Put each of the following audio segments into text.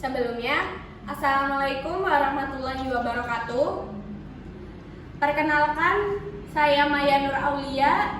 Sebelumnya, Assalamualaikum warahmatullahi wabarakatuh. Perkenalkan, saya Maya Nur Aulia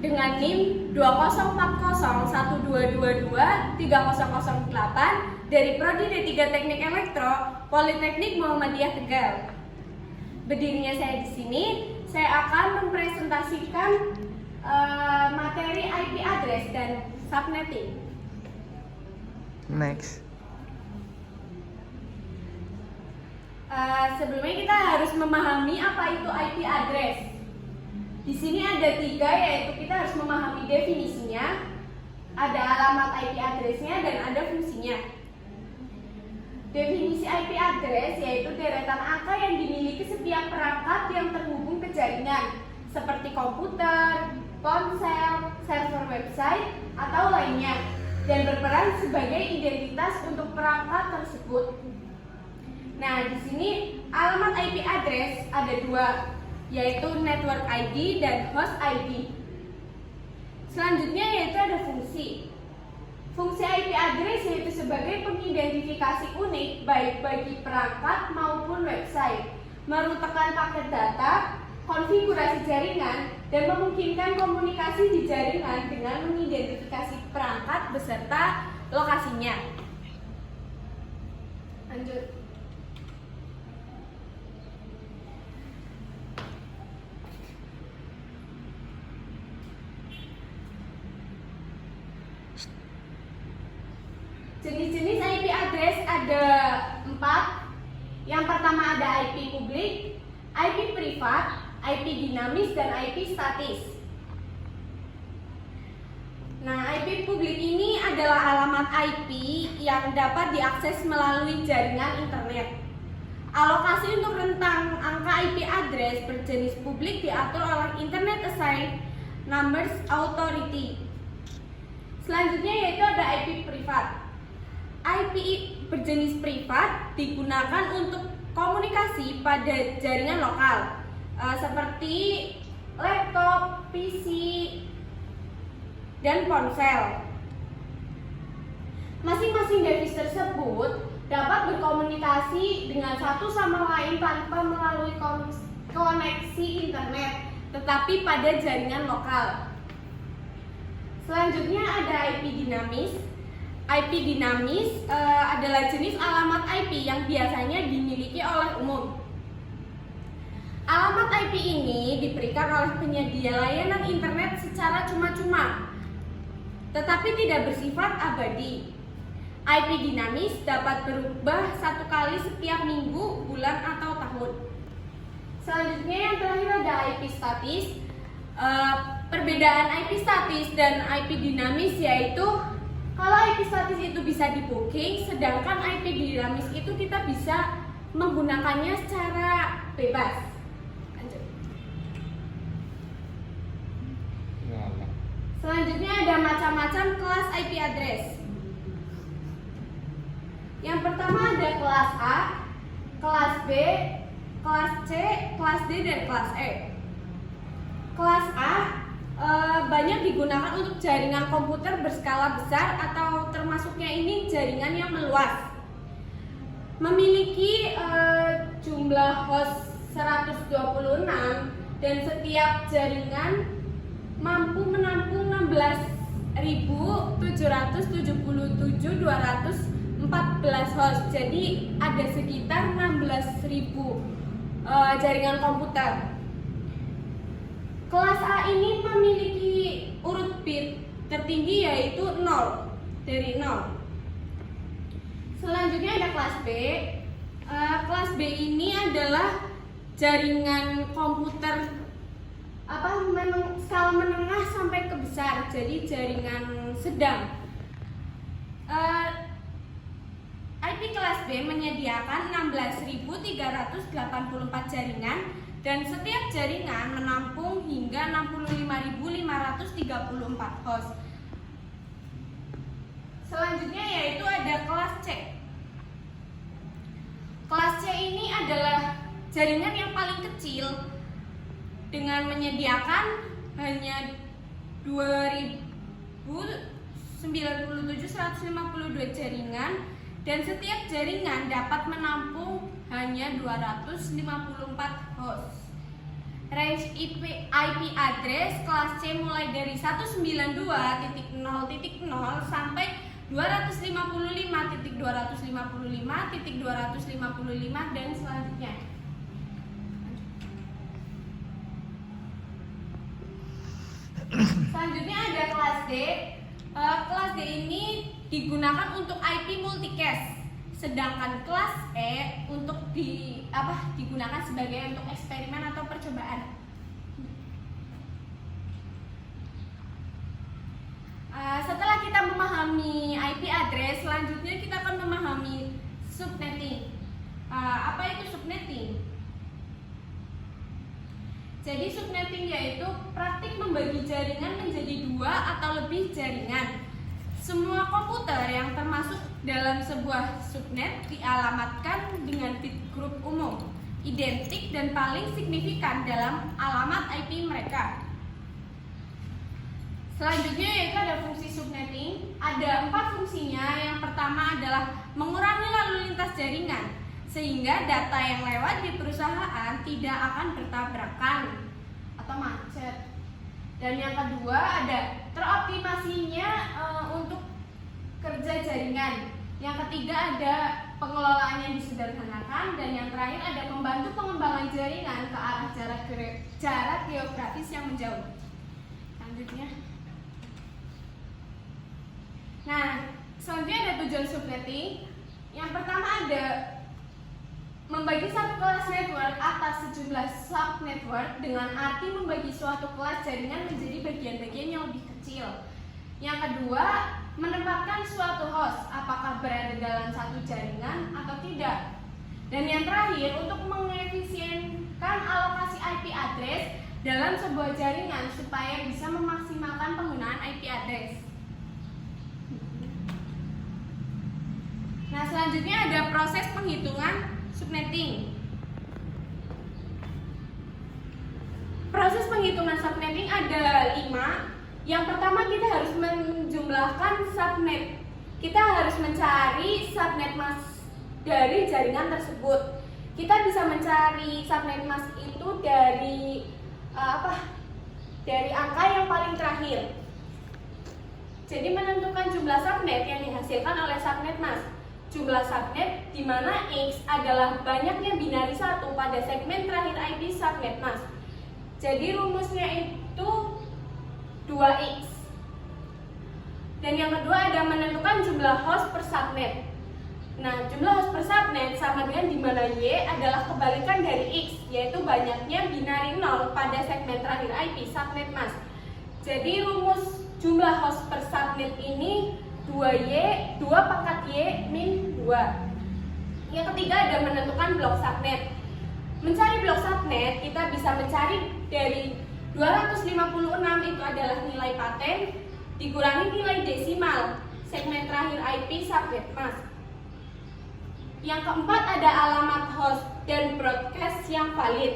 dengan NIM 20401222308 dari Prodi D3 Teknik Elektro Politeknik Muhammadiyah Tegal. Berdirinya saya di sini, saya akan mempresentasikan materi IP address dan subnetting. Next. Sebelumnya kita harus memahami apa itu IP address. Di sini ada 3, yaitu kita harus memahami definisinya, ada alamat IP addressnya, dan ada fungsinya. Definisi IP address yaitu deretan angka yang dimiliki setiap perangkat yang terhubung ke jaringan, seperti komputer, ponsel, server website, atau lainnya, dan berperan sebagai identitas untuk perangkat tersebut. Nah, di sini alamat IP address ada 2, yaitu network ID dan host ID. Selanjutnya yaitu ada fungsi. Fungsi IP address yaitu sebagai pengidentifikasi unik baik bagi perangkat maupun website, merutekan paket data, konfigurasi jaringan, dan memungkinkan komunikasi di jaringan dengan mengidentifikasi perangkat beserta lokasinya. Lanjut. Jenis-jenis IP address ada 4. Yang pertama ada IP publik, IP privat, IP dinamis, dan IP statis. Nah, IP publik ini adalah alamat IP yang dapat diakses melalui jaringan internet. Alokasi untuk rentang angka IP address berjenis publik diatur oleh Internet Assigned Numbers Authority. Selanjutnya yaitu ada IP privat. IP berjenis privat digunakan untuk komunikasi pada jaringan lokal, seperti laptop, PC, dan ponsel. Masing-masing device tersebut dapat berkomunikasi dengan satu sama lain tanpa melalui koneksi internet, tetapi pada jaringan lokal. Selanjutnya ada IP dinamis. IP dinamis adalah jenis alamat IP yang biasanya dimiliki oleh umum. Alamat IP ini diberikan oleh penyedia layanan internet secara cuma-cuma, tetapi tidak bersifat abadi. IP dinamis dapat berubah 1 kali setiap minggu, bulan, atau tahun. Selanjutnya yang terakhir ada IP statis. Perbedaan IP statis dan IP dinamis yaitu kalau IP statis itu bisa di-booking, sedangkan IP dinamis itu kita bisa menggunakannya secara bebas. Lanjut. Selanjutnya ada macam-macam kelas IP address. Yang pertama ada kelas A, kelas B, kelas C, kelas D, dan kelas E. Kelas A banyak digunakan untuk jaringan komputer berskala besar atau termasuknya ini jaringan yang meluas. Memiliki jumlah host 126 dan setiap jaringan mampu menampung 16.777.214 host. Jadi ada sekitar 16.000 jaringan komputer. Kelas A ini memiliki urut bit tertinggi yaitu 0, dari 0. Selanjutnya ada kelas B. Kelas B ini adalah jaringan komputer memang skala menengah sampai ke besar, jadi jaringan sedang. IP kelas B menyediakan 16.384 jaringan dan setiap jaringan menampung hingga 65.534 host. Selanjutnya yaitu ada kelas C. Kelas C ini adalah jaringan yang paling kecil dengan menyediakan hanya 2.097.152 jaringan dan setiap jaringan dapat menampung hanya 254 host. Range IP address kelas C mulai dari 192.0.0 sampai 255.255.255 dan selanjutnya. Selanjutnya ada kelas D. Kelas D ini digunakan untuk IP multicast, sedangkan kelas E untuk digunakan sebagai untuk eksperimen atau percobaan. Setelah kita memahami IP address, selanjutnya kita akan memahami subnetting. Apa itu subnetting? Jadi subnetting yaitu praktik membagi jaringan menjadi dua atau lebih jaringan. Semua komputer yang termasuk dalam sebuah subnet dialamatkan dengan bit grup umum, identik dan paling signifikan dalam alamat IP mereka. Selanjutnya yaitu ada fungsi subnetting. Ada 4 fungsinya. Yang pertama adalah mengurangi lalu lintas jaringan, sehingga data yang lewat di perusahaan tidak akan bertabrakan atau macet. Dan yang kedua ada teroptimasinya untuk kerja jaringan. Yang ketiga ada pengelolaannya disederhanakan, dan yang terakhir ada membantu pengembangan jaringan ke arah jarak geografis yang menjauh. Selanjutnya. Nah, selanjutnya ada tujuan subnetting. Yang pertama ada membagi satu kelas network atas sejumlah subnetwork dengan arti membagi suatu kelas jaringan menjadi bagian-bagian yang lebih kecil. Yang kedua, menempatkan suatu host apakah berada dalam satu jaringan atau tidak. Dan yang terakhir, untuk mengefisienkan alokasi IP address dalam sebuah jaringan supaya bisa memaksimalkan penggunaan IP address. Nah, selanjutnya ada proses penghitungan subnetting. Proses penghitungan subnetting ada 5. Yang pertama, kita harus menjumlahkan subnet. Kita harus mencari subnet mask dari jaringan tersebut. Kita bisa mencari subnet mask itu dari dari angka yang paling terakhir. Jadi menentukan jumlah subnet yang dihasilkan oleh subnet mask. Jumlah subnet di mana X adalah banyaknya binari 1 pada segmen terakhir IP subnet mask. Jadi rumusnya itu 2X. Dan yang kedua ada menentukan jumlah host per subnet. Nah, jumlah host per subnet sama dengan di mana Y adalah kebalikan dari X, yaitu banyaknya binari 0 pada segmen terakhir IP subnet mask. Jadi rumus jumlah host per subnet ini 2 pangkat Y min 2. Yang ketiga ada menentukan blok subnet. Mencari blok subnet, kita bisa mencari dari 256 itu adalah nilai paten dikurangi nilai desimal segmen terakhir IP subnet mask. Yang keempat ada alamat host dan broadcast yang valid.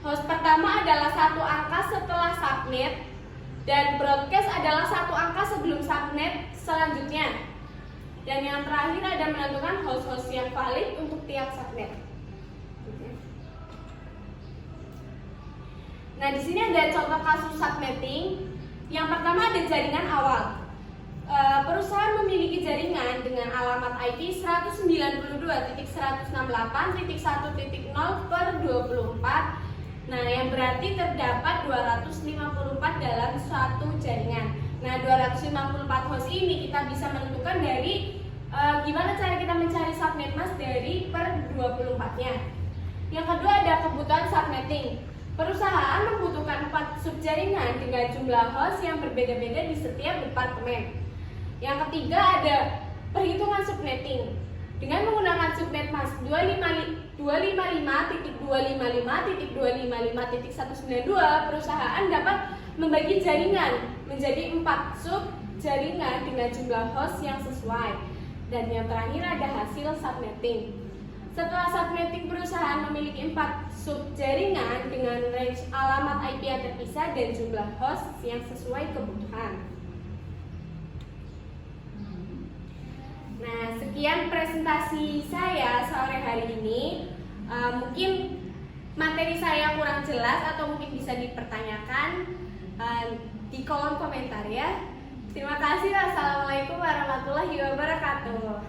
Host pertama adalah 1 angka setelah subnet, dan broadcast adalah 1 angka sebelum subnet selanjutnya. Dan yang terakhir ada menentukan host-host yang valid untuk tiap subnet. Nah, di sini ada contoh kasus subnetting. Yang pertama ada jaringan awal. Perusahaan memiliki jaringan dengan alamat IP 192.168.1.0/24. Nah, yang berarti terdapat 254 dalam suatu jaringan. Nah, 254 host ini kita bisa menentukan dari gimana cara kita mencari subnet mask dari per 24-nya. Yang kedua ada kebutuhan subnetting. Perusahaan membutuhkan 4 subjaringan dengan jumlah host yang berbeda-beda di setiap departemen. Yang ketiga ada perhitungan subnetting. Dengan menggunakan subnet mask 255.255.255.192, perusahaan dapat membagi jaringan menjadi 4 sub jaringan dengan jumlah host yang sesuai. Dan yang terakhir ada hasil subnetting. Setelah subnetting, perusahaan memiliki 4 sub jaringan dengan range alamat IP yang terpisah dan jumlah host yang sesuai kebutuhan. sekian presentasi saya sore hari ini. Mungkin materi saya kurang jelas atau mungkin bisa dipertanyakan di kolom komentar ya. Terima kasih. Wassalamualaikum warahmatullahi wabarakatuh.